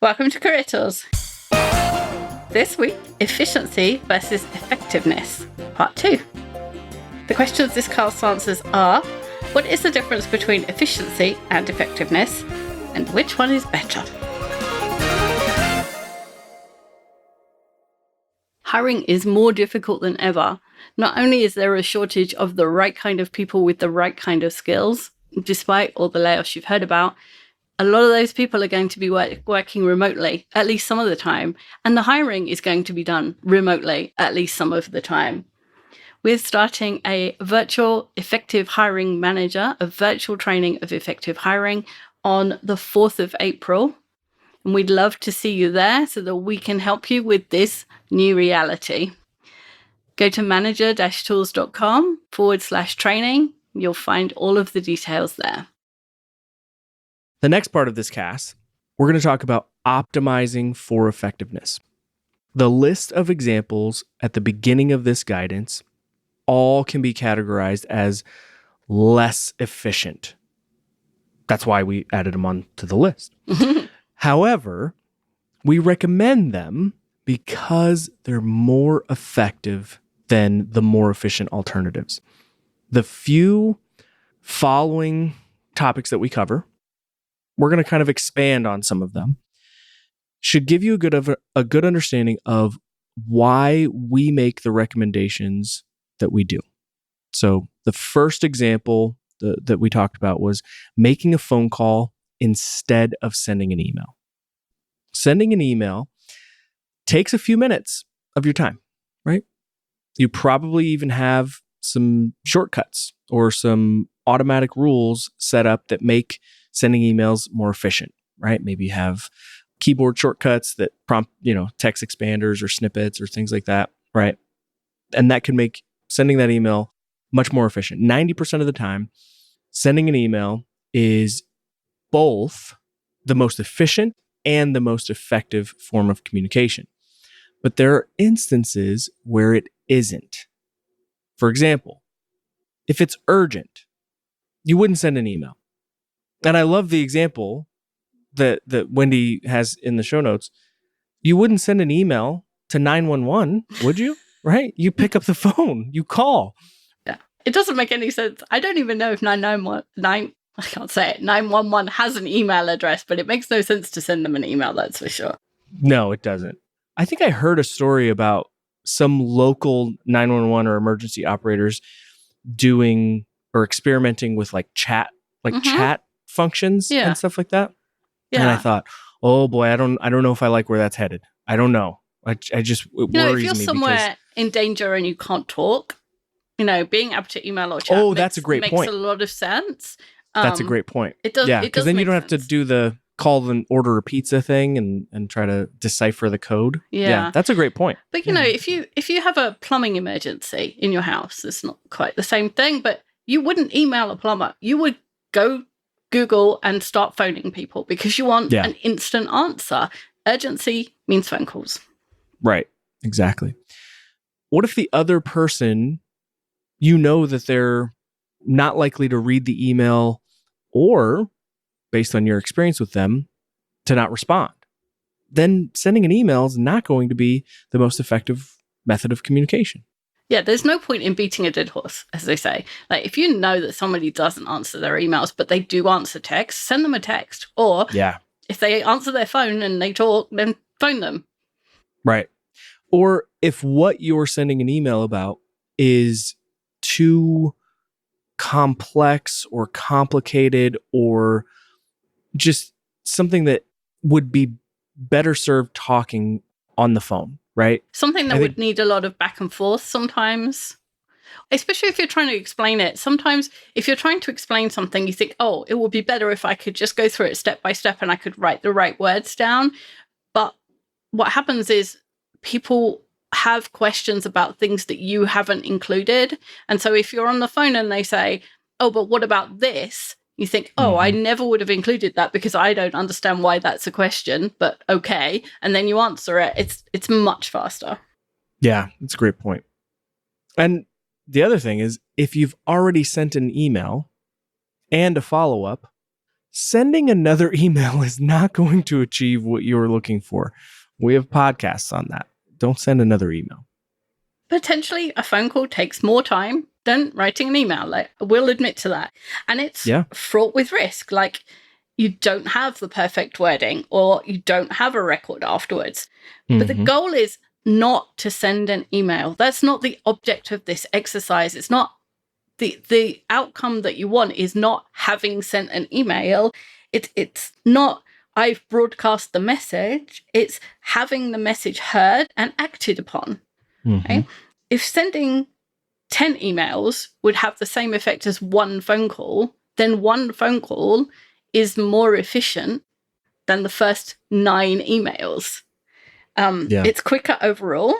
Welcome to Career Tools. This week, efficiency versus effectiveness, part 2. The questions this cast answers are, what is the difference between efficiency and effectiveness, and which one is better? Hiring is more difficult than ever. Not only is there a shortage of the right kind of people with the right kind of skills, despite all the layoffs you've heard about, a lot of those people are going to be working remotely, at least some of the time. And the hiring is going to be done remotely, at least some of the time. We're starting a virtual effective hiring manager, a virtual training of effective hiring on the 4th of April. And we'd love to see you there so that we can help you with this new reality. Go to manager-tools.com/training. You'll find all of the details there. The next part of this cast, we're going to talk about optimizing for effectiveness. The list of examples at the beginning of this guidance all can be categorized as less efficient. That's why we added them onto the list. However, we recommend them because they're more effective than the more efficient alternatives. The few following topics that we cover, we're going to kind of expand on some of them, should give you a good understanding of why we make the recommendations that we do. So the first example that we talked about was making a phone call instead of sending an email. Sending an email takes a few minutes of your time, right? You probably even have some shortcuts or some automatic rules set up that make sending emails more efficient, right? Maybe you have keyboard shortcuts that prompt, text expanders or snippets or things like that, right? And that can make sending that email much more efficient. 90% of the time, sending an email is both the most efficient and the most effective form of communication. But there are instances where it isn't. For example, if it's urgent, you wouldn't send an email. And I love the example that Wendy has in the show notes. You wouldn't send an email to 911, would you? Right? You pick up the phone, you call. Yeah. It doesn't make any sense. I don't even know if 911 has an email address, but it makes no sense to send them an email, that's for sure. No, it doesn't. I think I heard a story about some local 911 or emergency operators doing or experimenting with chat functions and stuff like that. Yeah. And I thought, oh boy, I don't know if I like where that's headed. I don't know. It worries me. If you're somewhere in danger and you can't talk, being able to email or chat that's a great point. Makes a lot of sense. That's a great point. It does. Yeah, because then you don't have to do the call and order a pizza thing and try to decipher the code. Yeah, that's a great point. But if you have a plumbing emergency in your house, it's not quite the same thing, but you wouldn't email a plumber. You would go Google and start phoning people because you want an instant answer. Urgency means phone calls. Right. Exactly. What if the other person, that they're not likely to read the email or, based on your experience with them, to not respond? Then sending an email is not going to be the most effective method of communication. Yeah, there's no point in beating a dead horse, as they say. If you know that somebody doesn't answer their emails, but they do answer text, send them a text. Or if they answer their phone and they talk, then phone them. Right. Or if what you're sending an email about is too complex or complicated or just something that would be better served talking on the phone. Right? Something that would need a lot of back and forth sometimes, especially if you're trying to explain it. Sometimes if you're trying to explain something, you think, oh, it would be better if I could just go through it step by step and I could write the right words down. But what happens is people have questions about things that you haven't included. And so if you're on the phone and they say, oh, but what about this? You think, oh, I never would have included that because I don't understand why that's a question, but okay. And then you answer it. It's much faster. Yeah, that's a great point. And the other thing is, if you've already sent an email and a follow-up, sending another email is not going to achieve what you're looking for. We have podcasts on that. Don't send another email. Potentially a phone call takes more time than writing an email. Like, we'll admit to that. And it's fraught with risk. Like, you don't have the perfect wording or you don't have a record afterwards. But the goal is not to send an email. That's not the object of this exercise. It's not the outcome that you want is not having sent an email. It's not I've broadcast the message. It's having the message heard and acted upon. Okay? If sending 10 emails would have the same effect as one phone call, then one phone call is more efficient than the first 9 emails. It's quicker overall,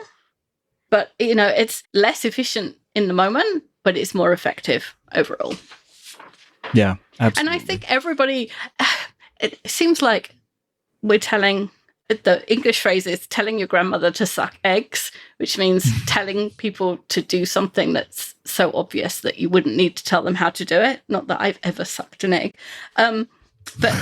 but it's less efficient in the moment, but it's more effective overall. Yeah, absolutely. And I think everybody, it seems like we're telling, the English phrase is telling your grandmother to suck eggs, which means telling people to do something that's so obvious that you wouldn't need to tell them how to do it. Not that I've ever sucked an egg. But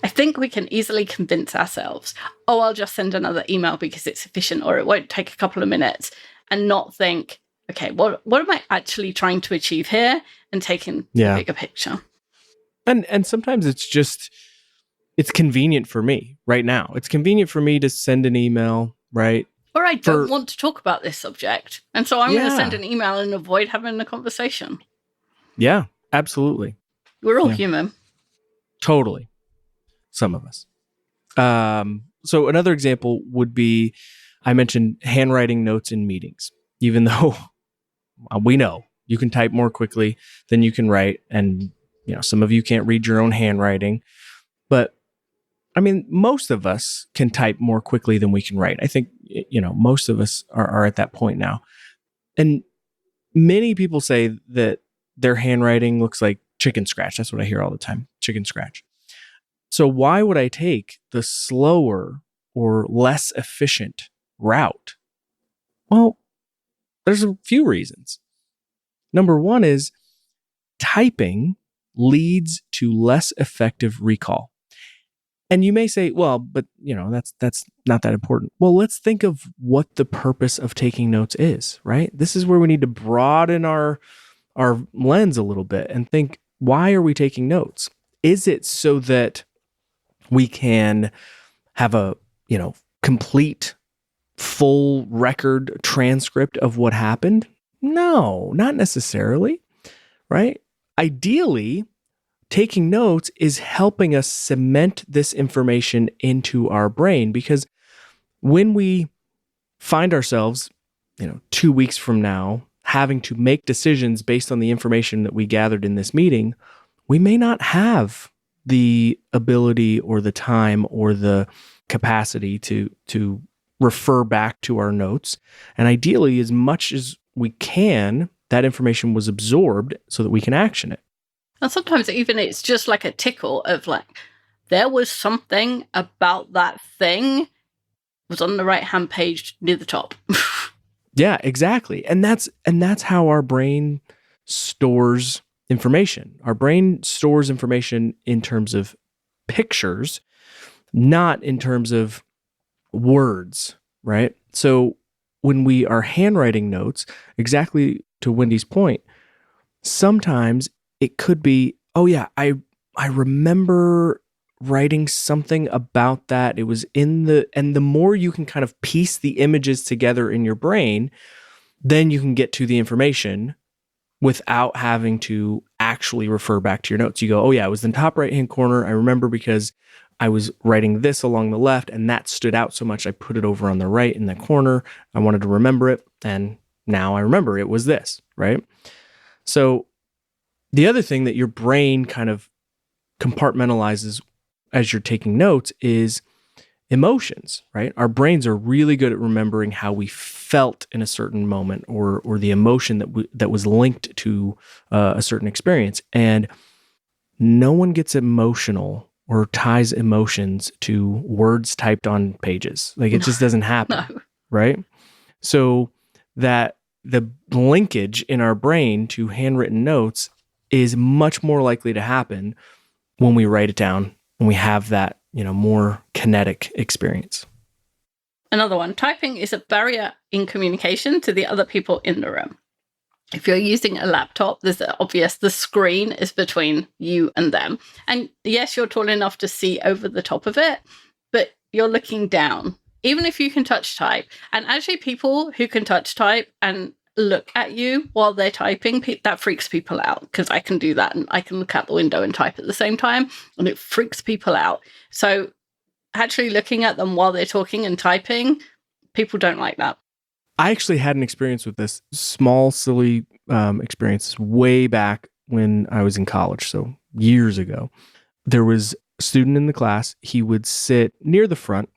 I think we can easily convince ourselves, I'll just send another email because it's efficient or it won't take a couple of minutes, and not think, okay, what am I actually trying to achieve here, and taking the bigger picture. And sometimes it's convenient for me right now. It's convenient for me to send an email, right? Or I don't want to talk about this subject. And so I'm going to send an email and avoid having a conversation. Yeah, absolutely. We're all human. Totally. Some of us. So another example would be, I mentioned handwriting notes in meetings, even though we know you can type more quickly than you can write. And, some of you can't read your own handwriting, but I mean, most of us can type more quickly than we can write. I think, most of us are at that point now. And many people say that their handwriting looks like chicken scratch. That's what I hear all the time, chicken scratch. So why would I take the slower or less efficient route? Well, there's a few reasons. Number one is typing leads to less effective recall. And you may say, well, but that's not that important. Well, let's think of what the purpose of taking notes is, right? This is where we need to broaden our lens a little bit and think, why are we taking notes? Is it so that we can have a, complete, full record transcript of what happened? No, not necessarily, right? Ideally, taking notes is helping us cement this information into our brain, because when we find ourselves, 2 weeks from now, having to make decisions based on the information that we gathered in this meeting, we may not have the ability or the time or the capacity to refer back to our notes. And ideally, as much as we can, that information was absorbed so that we can action it. And sometimes even it's just like a tickle of like, there was something about that thing was on the right-hand page near the top. Yeah, exactly. And that's how our brain stores information. Our brain stores information in terms of pictures, not in terms of words, right? So when we are handwriting notes, exactly to Wendy's point, sometimes it could be, oh yeah, I remember writing something about that. It was and the more you can kind of piece the images together in your brain, then you can get to the information without having to actually refer back to your notes. You go, oh yeah, it was in the top right-hand corner. I remember because I was writing this along the left and that stood out so much. I put it over on the right in the corner. I wanted to remember it. And now I remember it was this, right? So the other thing that your brain kind of compartmentalizes as you're taking notes is emotions, right? Our brains are really good at remembering how we felt in a certain moment or the emotion that was linked to a certain experience. And no one gets emotional or ties emotions to words typed on pages. Like it just doesn't happen, No. right? So that the linkage in our brain to handwritten notes is much more likely to happen when we write it down and we have that, more kinetic experience. Another one, typing is a barrier in communication to the other people in the room. If you're using a laptop, there's obvious the screen is between you and them. And yes, you're tall enough to see over the top of it, but you're looking down. Even if you can touch type, and actually people who can touch type and look at you while they're typing, that freaks people out, because I can do that and I can look out the window and type at the same time, and it freaks people out. So actually looking at them while they're talking and typing, people don't like that. I actually had an experience with this, small, silly experience way back when I was in college, so years ago. There was a student in the class. He would sit near the front,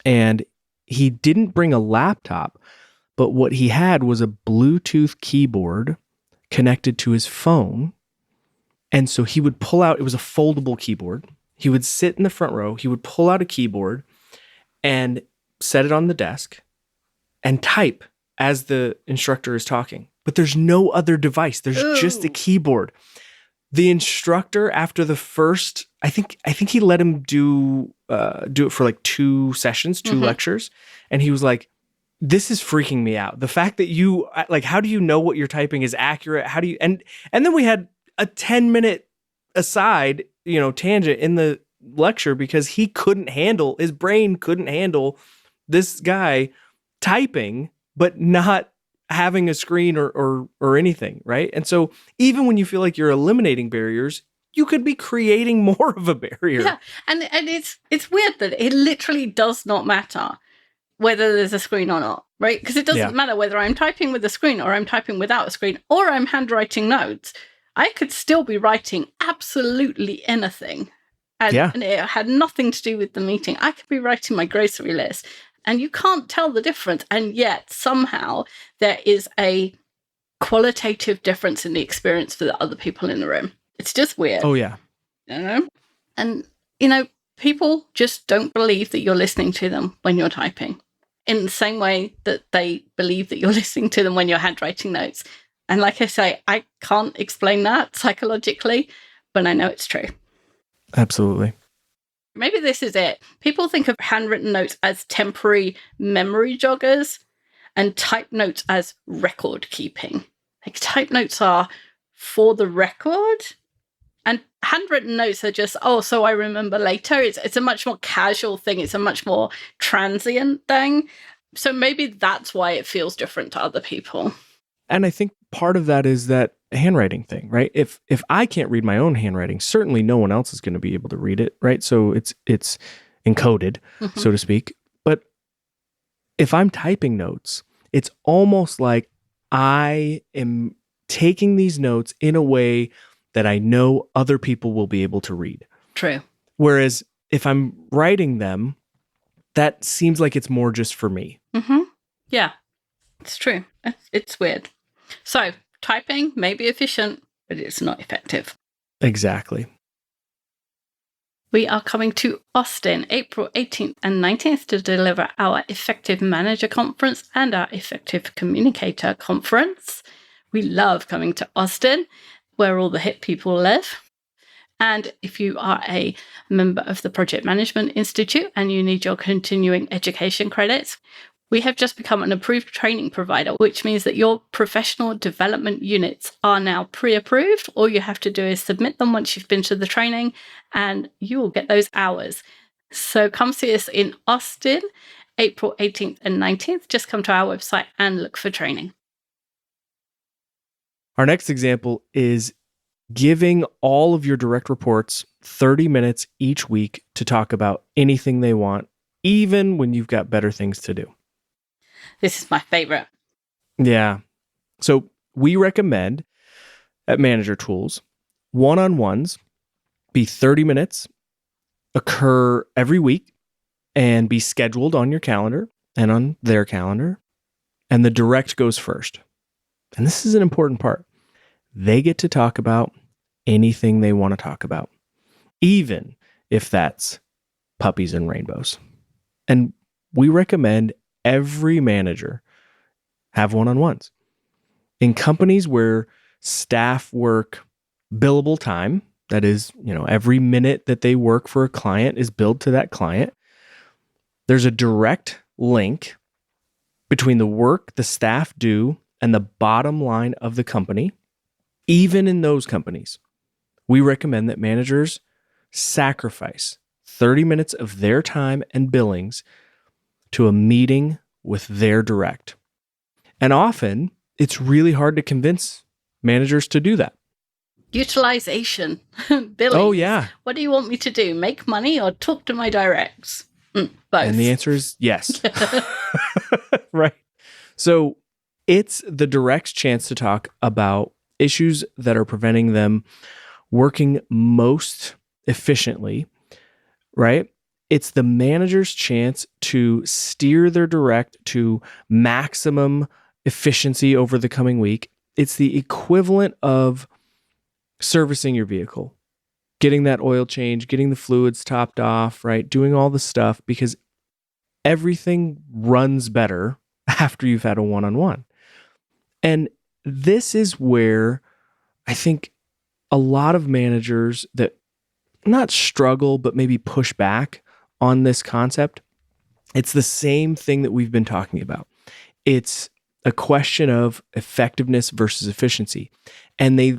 and he didn't bring a laptop, but what he had was a Bluetooth keyboard connected to his phone. And so he would pull out, it was a foldable keyboard. He would sit in the front row, he would pull out a keyboard and set it on the desk and type as the instructor is talking. But there's no other device. There's just a keyboard. The instructor, after the first, I think he let him do it for like 2 sessions, 2 lectures. And he was like, this is freaking me out. The fact that you, like, how do you know what you're typing is accurate? How do you, and then we had a 10-minute aside, tangent in the lecture because his brain couldn't handle this guy typing, but not having a screen or anything, right? And so even when you feel like you're eliminating barriers, you could be creating more of a barrier. Yeah, and it's weird that it literally does not matter whether there's a screen or not, right? Because it doesn't matter whether I'm typing with a screen or I'm typing without a screen or I'm handwriting notes. I could still be writing absolutely anything. And it had nothing to do with the meeting. I could be writing my grocery list. And you can't tell the difference. And yet somehow there is a qualitative difference in the experience for the other people in the room. It's just weird. Oh, yeah. And, people just don't believe that you're listening to them when you're typing in the same way that they believe that you're listening to them when you're handwriting notes. And like I say, I can't explain that psychologically, but I know it's true. Absolutely. Maybe this is it. People think of handwritten notes as temporary memory joggers and type notes as record keeping. Like, type notes are for the record, and handwritten notes are just, so I remember later. It's a much more casual thing. It's a much more transient thing. So maybe that's why it feels different to other people. And I think part of that is that handwriting thing, right? If I can't read my own handwriting, certainly no one else is going to be able to read it, right? So it's encoded, so to speak. But if I'm typing notes, it's almost like I am taking these notes in a way that I know other people will be able to read. True. Whereas if I'm writing them, that seems like it's more just for me. Yeah, it's true. It's weird. So typing may be efficient, but it's not effective. Exactly. We are coming to Austin, April 18th and 19th to deliver our Effective Manager Conference and our Effective Communicator Conference. We love coming to Austin, where all the hip people live. And if you are a member of the Project Management Institute and you need your continuing education credits, we have just become an approved training provider, which means that your professional development units are now pre-approved. All you have to do is submit them once you've been to the training, and you will get those hours. So come see us in Austin, April 18th and 19th. Just come to our website and look for training. Our next example is giving all of your direct reports 30 minutes each week to talk about anything they want, even when you've got better things to do. This is my favorite. Yeah. So we recommend at Manager Tools, one-on-ones be 30 minutes, occur every week, and be scheduled on your calendar and on their calendar. And the direct goes first. And this is an important part. They get to talk about anything they want to talk about, even if that's puppies and rainbows. And we recommend every manager have one-on-ones. In companies where staff work billable time, That is, every minute that they work for a client is billed to that client. There's a direct link between the work the staff do and the bottom line of the company. Even in those companies, we recommend that managers sacrifice 30 minutes of their time and billings to a meeting with their direct. And often, it's really hard to convince managers to do that. Utilization. Billings. Oh, yeah. What do you want me to do? Make money or talk to my directs? Both. And the answer is yes. Right. So it's the direct's chance to talk about issues that are preventing them working most efficiently, right? It's the manager's chance to steer their direct to maximum efficiency over the coming week. It's the equivalent of servicing your vehicle, getting that oil change, getting the fluids topped off, right? Doing all the stuff, because everything runs better after you've had a one-on-one. And this is where I think a lot of managers that not struggle, but maybe push back on this concept. It's the same thing that we've been talking about. It's a question of effectiveness versus efficiency. And they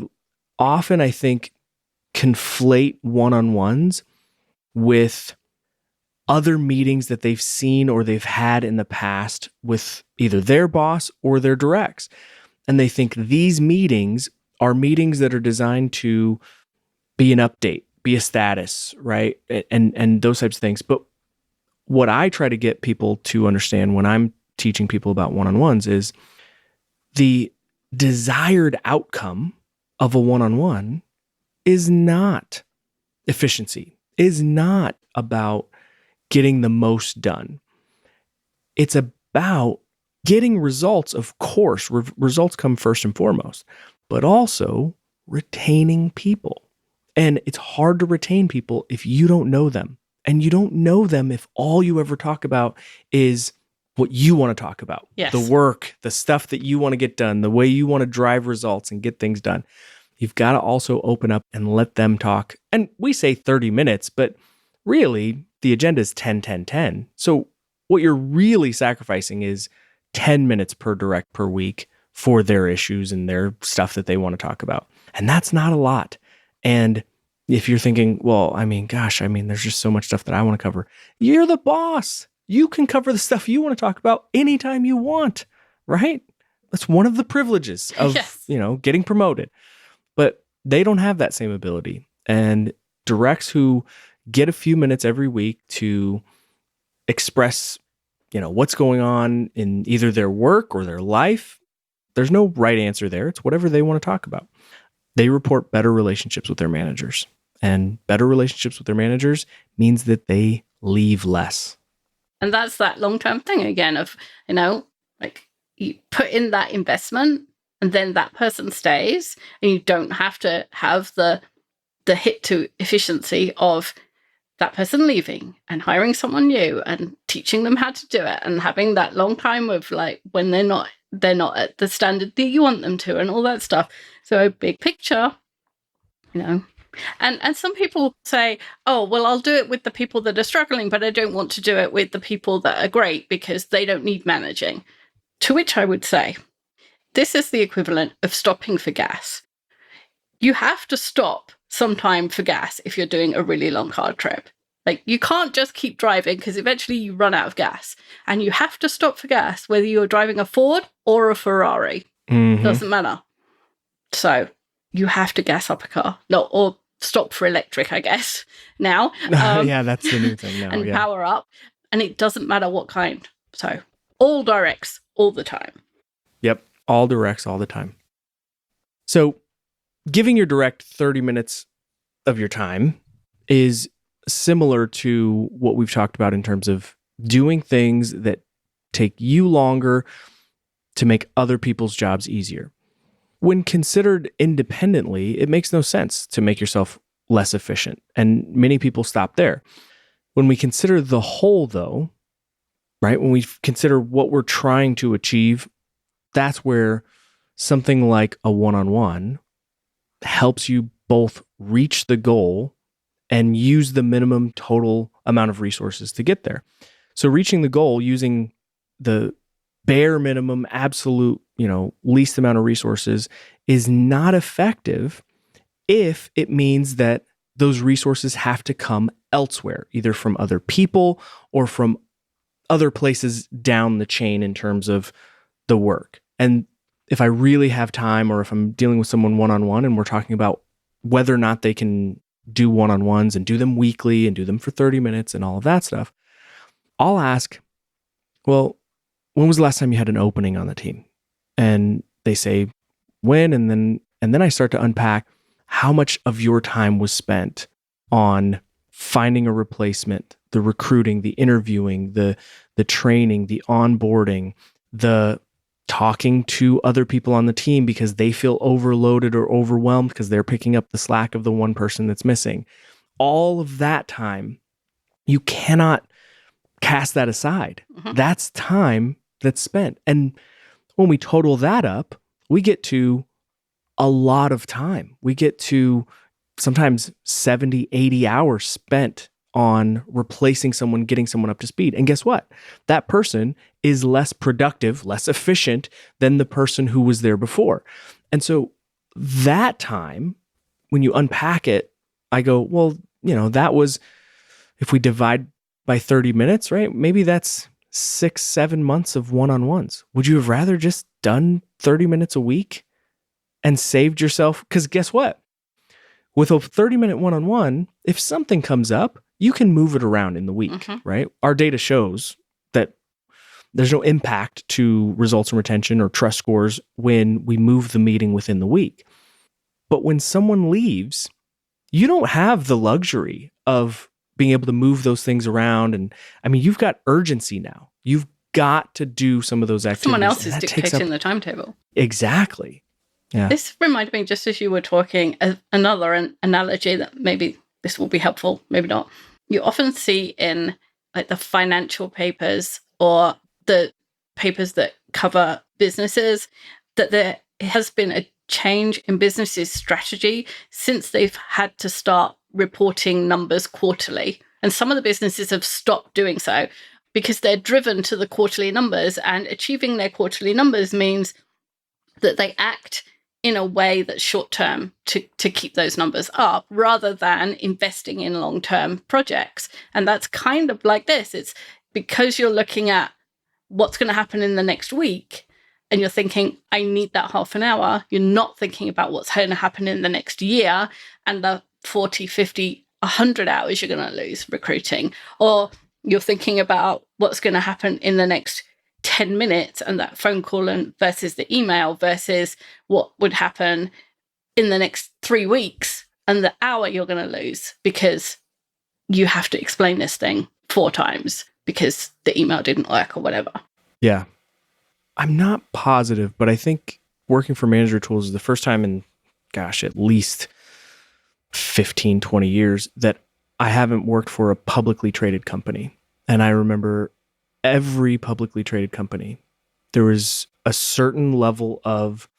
often, I think, conflate one-on-ones with other meetings that they've seen or they've had in the past with either their boss or their directs. And they think these meetings are meetings that are designed to be an update, be a status, right? And those types of things. But what I try to get people to understand when I'm teaching people about one-on-ones is the desired outcome of a one-on-one is not efficiency, is not about getting the most done. It's about getting results, of course. Results come first and foremost, but also retaining people. And it's hard to retain people if you don't know them. And you don't know them if all you ever talk about is what you want to talk about. Yes. The work, the stuff that you want to get done, the way you want to drive results and get things done. You've got to also open up and let them talk. And we say 30 minutes, but really the agenda is 10, 10, 10. So what you're really sacrificing is 10 minutes per direct per week for their issues and their stuff that they want to talk about. And that's not a lot. And if you're thinking, well, there's just so much stuff that I want to cover. You're the boss. You can cover the stuff you want to talk about anytime you want, right? That's one of the privileges of, Yes. Getting promoted. But they don't have that same ability. And directs who get a few minutes every week to express, what's going on in either their work or their life, there's no right answer there. It's whatever they want to talk about. They report better relationships with their managers. And better relationships with their managers means that they leave less. And that's that long-term thing again of, you put in that investment and then that person stays and you don't have to have the hit to efficiency of that person leaving and hiring someone new and teaching them how to do it and having that long time of when they're not at the standard that you want them to and all that stuff. So big picture, And some people say, oh, well, I'll do it with the people that are struggling, but I don't want to do it with the people that are great because they don't need managing. To which I would say, this is the equivalent of stopping for gas. You have to stop sometime for gas if you're doing a really long car trip. You can't just keep driving because eventually you run out of gas. And you have to stop for gas whether you're driving a Ford or a Ferrari. Mm-hmm. Doesn't matter. So you have to gas up a car. No, or stop for electric, I guess, now. Yeah, that's the new thing now. And power up. And it doesn't matter what kind. So all directs, all the time. Yep, all directs, all the time. So giving your direct 30 minutes of your time is similar to what we've talked about in terms of doing things that take you longer to make other people's jobs easier. When considered independently, it makes no sense to make yourself less efficient. And many people stop there. When we consider the whole, though, right, when we consider what we're trying to achieve, that's where something like a one-on-one helps you both reach the goal and use the minimum total amount of resources to get there. So reaching the goal using the bare minimum, absolute, least amount of resources is not effective if it means that those resources have to come elsewhere, either from other people or from other places down the chain in terms of the work. And if I really have time, or if I'm dealing with someone one-on-one and we're talking about whether or not they can do one-on-ones and do them weekly and do them for 30 minutes and all of that stuff, I'll ask, well, when was the last time you had an opening on the team? And they say, when? And then I start to unpack how much of your time was spent on finding a replacement, the recruiting, the interviewing, the training, the onboarding, the talking to other people on the team because they feel overloaded or overwhelmed because they're picking up the slack of the one person that's missing. All of that time, you cannot cast that aside. Mm-hmm. That's time that's spent. And when we total that up, we get to a lot of time. We get to sometimes 70, 80 hours spent on replacing someone, getting someone up to speed. And guess what? That person is less productive, less efficient than the person who was there before. And so that time, when you unpack it, I go, well, that was, if we divide by 30 minutes, right? Maybe that's 6-7 months of one-on-ones. Would you have rather just done 30 minutes a week and saved yourself? Because guess what? With a 30-minute one-on-one, if something comes up, you can move it around in the week, mm-hmm. right? Our data shows that there's no impact to results and retention or trust scores when we move the meeting within the week. But when someone leaves, you don't have the luxury of being able to move those things around. And I mean, you've got urgency now. You've got to do some of those activities. Someone else is dictating the timetable. Exactly. Yeah. This reminded me, just as you were talking, another analogy that maybe this will be helpful, maybe not. You often see in like the financial papers or the papers that cover businesses that there has been a change in businesses' strategy since they've had to start reporting numbers quarterly. And some of the businesses have stopped doing so because they're driven to the quarterly numbers, and achieving their quarterly numbers means that they act in a way that's short-term to keep those numbers up rather than investing in long-term projects. And that's kind of like this. It's because you're looking at what's going to happen in the next week and you're thinking, I need that half an hour. You're not thinking about what's going to happen in the next year and the 40, 50, 100 hours you're going to lose recruiting. Or you're thinking about what's going to happen in the next 10 minutes and that phone call and versus the email versus what would happen in the next 3 weeks and the hour you're going to lose because you have to explain this thing 4 times because the email didn't work or whatever. Yeah. I'm not positive, but I think working for Manager Tools is the first time in, at least 15, 20 years that I haven't worked for a publicly traded company. And I remember every publicly traded company, there was a certain level of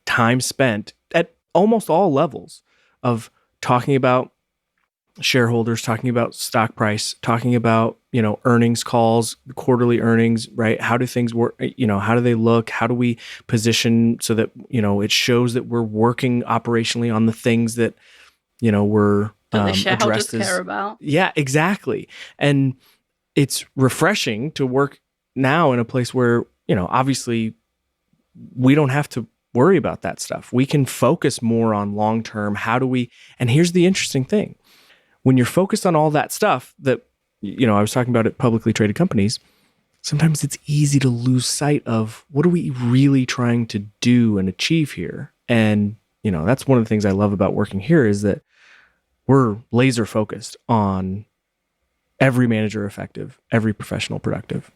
time spent at almost all levels of talking about shareholders, talking about stock price, talking about, earnings calls, quarterly earnings, right? How do things work? How do they look? How do we position so that, it shows that we're working operationally on the things that, we're that the shareholders addressed as, care about. Yeah, exactly. And it's refreshing to work now in a place where, obviously we don't have to worry about that stuff. We can focus more on long-term. And here's the interesting thing. When you're focused on all that stuff that, I was talking about at publicly traded companies, sometimes it's easy to lose sight of what are we really trying to do and achieve here. And, that's one of the things I love about working here is that we're laser focused on every manager effective, every professional productive.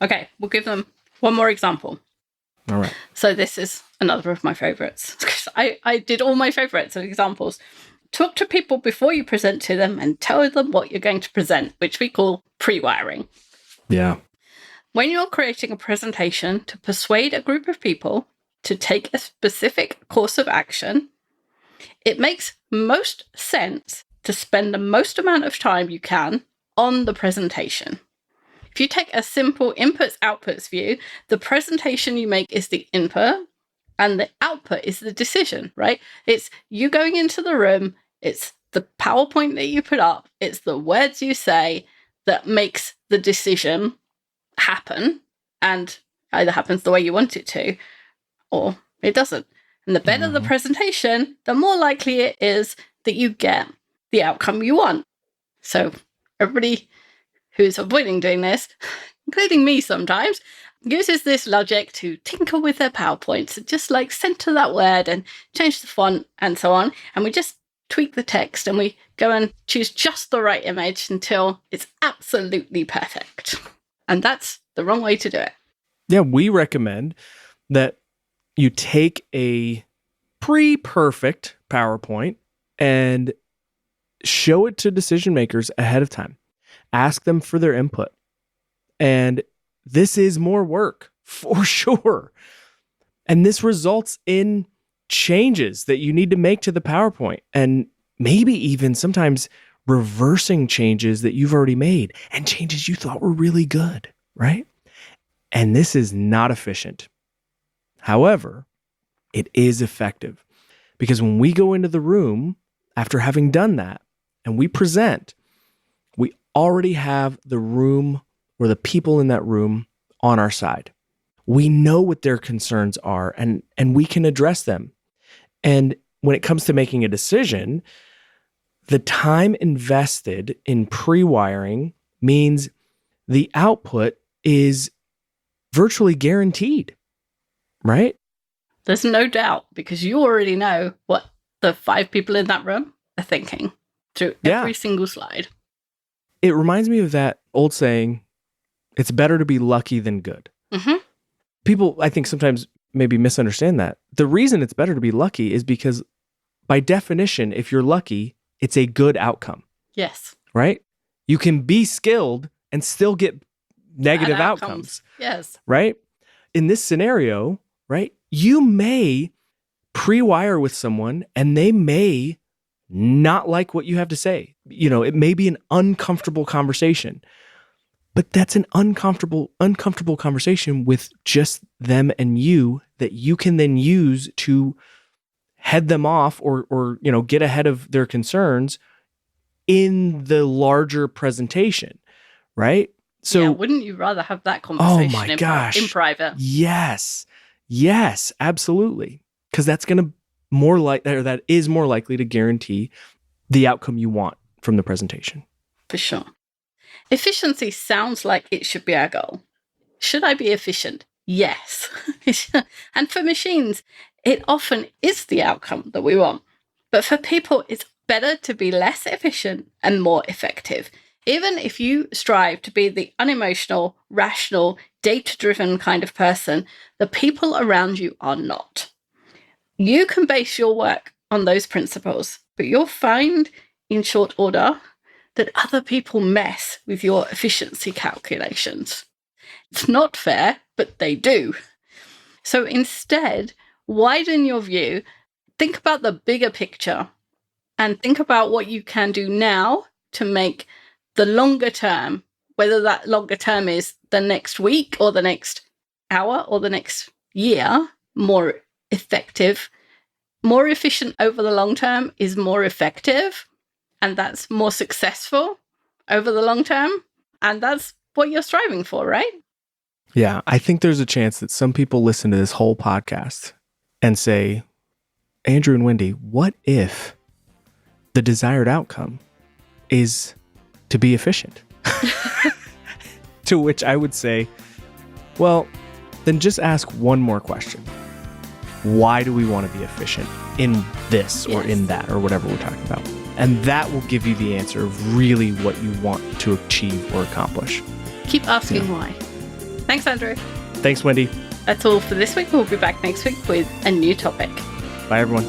Okay, we'll give them one more example. All right. So this is another of my favorites. I did all my favorites of examples. Talk to people before you present to them and tell them what you're going to present, which we call pre-wiring. Yeah. When you're creating a presentation to persuade a group of people to take a specific course of action, it makes most sense to spend the most amount of time you can on the presentation. If you take a simple inputs-outputs view, the presentation you make is the input and the output is the decision, right? It's you going into the room, it's the PowerPoint that you put up, it's the words you say that makes the decision happen, and either happens the way you want it to or it doesn't. And the better the presentation, the more likely it is that you get the outcome you want. So everybody who's avoiding doing this, including me sometimes, uses this logic to tinker with their PowerPoints and just like center that word and change the font and so on. And we just tweak the text and we go and choose just the right image until it's absolutely perfect. And that's the wrong way to do it. Yeah, we recommend that you take a pre-perfect PowerPoint and show it to decision makers ahead of time. Ask them for their input. And this is more work for sure. And this results in changes that you need to make to the PowerPoint, and maybe even sometimes reversing changes that you've already made and changes you thought were really good, right? And this is not efficient. However, it is effective because when we go into the room after having done that and we present, we already have the room or the people in that room on our side. We know what their concerns are and we can address them. And when it comes to making a decision, the time invested in pre-wiring means the output is virtually guaranteed, right? There's no doubt because you already know what the 5 people in that room are thinking through every single slide. It reminds me of that old saying, it's better to be lucky than good. Mm-hmm. People, I think, sometimes maybe misunderstand that. The reason it's better to be lucky is because by definition, if you're lucky, it's a good outcome. Yes. Right? You can be skilled and still get negative outcomes. Yes. Right? In this scenario, right, you may pre-wire with someone and they may not like what you have to say. You know, it may be an uncomfortable conversation, but that's an uncomfortable conversation with just them and you that you can then use to head them off or you know, get ahead of their concerns in the larger presentation, right? So yeah, wouldn't you rather have that conversation oh my gosh, in private? Yes, absolutely. Because that's going to that is more likely to guarantee the outcome you want from the presentation. For sure. Efficiency sounds like it should be our goal. Should I be efficient? Yes. And for machines, it often is the outcome that we want. But for people, it's better to be less efficient and more effective. Even if you strive to be the unemotional, rational, data-driven kind of person, the people around you are not. You can base your work on those principles, but you'll find in short order that other people mess with your efficiency calculations. It's not fair, but they do. So instead, widen your view, think about the bigger picture, and think about what you can do now to make the longer term, whether that longer term is the next week or the next hour or the next year, more effective. More efficient over the long term is more effective, and that's more successful over the long term. And that's what you're striving for, right? Yeah, I think there's a chance that some people listen to this whole podcast and say, Andrew and Wendy, what if the desired outcome is to be efficient? To which I would say, well, then just ask one more question. Why do we want to be efficient in this or in that or whatever we're talking about? And that will give you the answer of really what you want to achieve or accomplish. Keep asking why. Thanks, Andrew. Thanks, Wendy. That's all for this week. We'll be back next week with a new topic. Bye, everyone.